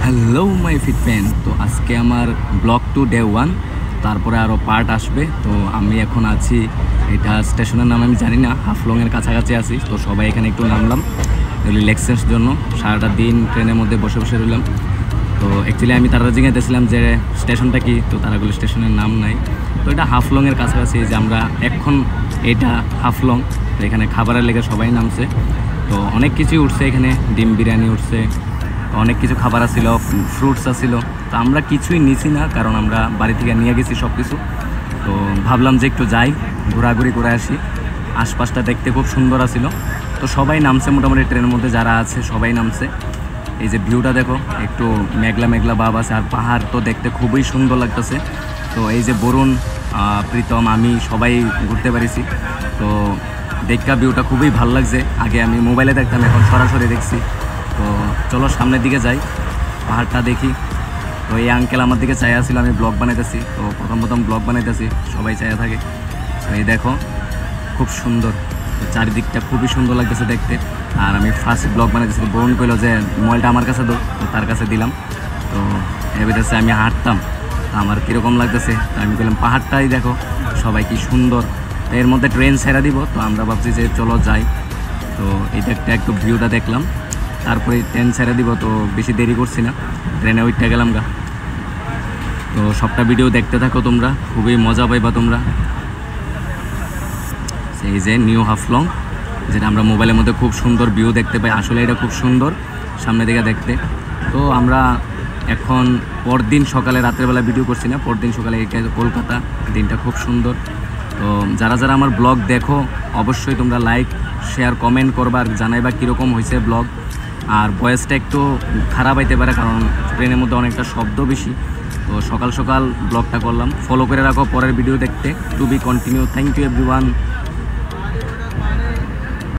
Hello my feet fan. তো আজকে আমার ব্লগ টু ডে 1, তারপরে আরও পার্ট আসবে। তো আমি এখন আছি, এটা স্টেশনের নাম আমি জানি না, হাফলংয়ের কাছাকাছি আছি। তো সবাই এখানে একটু নামলাম রিল্যাক্সের জন্য। সারাটা দিন ট্রেনের মধ্যে বসে বসে রইলাম। তো অ্যাকচুয়ালি আমি তারা জিজ্ঞাসছিলাম যে স্টেশনটা কি, তো তারাগুলো স্টেশনের নাম নাই। তো এটা হাফলংয়ের কাছাকাছি, যে আমরা এখন এটা হাফলং। তো এখানে খাবারের লেগে সবাই নামছে। তো অনেক কিছুই উঠছে এখানে, ডিম বিরিয়ানি উঠছে, অনেক কিছু খাবার আসছিল, ফ্রুটস আসছিল। তো আমরা কিছুই নিছি না, কারণ আমরা বাড়ি থেকে নিয়ে গেছি সব কিছু। তো ভাবলাম যে একটু যাই, ঘোরাঘুরি করে আসি। আশপাশটা দেখতে খুব সুন্দর আসছিল। তো সবাই নামছে, মোটামুটি ট্রেনের মধ্যে যারা আছে সবাই নামছে। এই যে ভিউটা দেখো, একটু মেঘলা মেঘলা ভাব আছে, আর পাহাড় তো দেখতে খুবই সুন্দর লাগতেছে। তো এই যে বরুণ, প্রীতম, আমি সবাই ঘুরতে পেরেছি। তো দেখা ভিউটা খুবই ভালো লাগছে। আগে আমি মোবাইলে দেখতাম, এখন সরাসরি দেখছি। তো চলো সামনের দিকে যাই, পাহাড়টা দেখি। তো এই আঙ্কেল আমার দিকে চাইয়া ছিল, আমি ব্লগ বানাইতেছি। তো প্রথম ব্লগ বানাইতেছি, সবাই চাইয়া থাকে। তো এই দেখো খুব সুন্দর, চারিদিকটা খুবই সুন্দর লাগতেছে দেখতে। আর আমি ফার্স্ট ব্লগ বানাইতেছি, বরুণ কইলো যে মোবাইলটা আমার কাছে দাও, তো তার কাছে দিলাম। তো এবারে আমি হাঁটতাম, আমার কীরকম লাগতেছে। তো আমি বললাম পাহাড়টাই দেখো সবাই কি সুন্দর। তো এর মধ্যে ট্রেন ছেড়ে দিব, তো আমরা ভাবছি যে চলো যাই। তো এটা একটু ভিউটা দেখলাম, তারপরে ট্রেন ছেড়ে দিব। তো বেশি দেরি করছি না, ট্রেনে উঠতে গেলাম গা। তো সবটা ভিডিও দেখতে থাকো তোমরা, খুবই মজা পাইবা তোমরা। সেই যে নিউ হাফলং, যেটা আমরা মোবাইলের মধ্যে খুব সুন্দর ভিউ দেখতে পাই, আসলে এটা খুব সুন্দর সামনে থেকে দেখতে। তো আমরা এখন পরদিন সকালে, রাত্রেবেলা ভিডিও করছি না, পরদিন সকালে এটা কলকাতা, দিনটা খুব সুন্দর। তো যারা যারা আমার ব্লগ দেখো, অবশ্যই তোমরা লাইক, শেয়ার, কমেন্ট করবা, আর জানাইবা কীরকম হয়েছে ব্লগ। আর ভয়েসটা একটু খারাপ হইতে পারে, কারণ ট্রেনের মধ্যে অনেকটা শব্দ বেশি। তো সকাল সকাল ব্লগটা করলাম। ফলো করে রাখো পরের ভিডিও দেখতে। To be continue. Thank you everyone.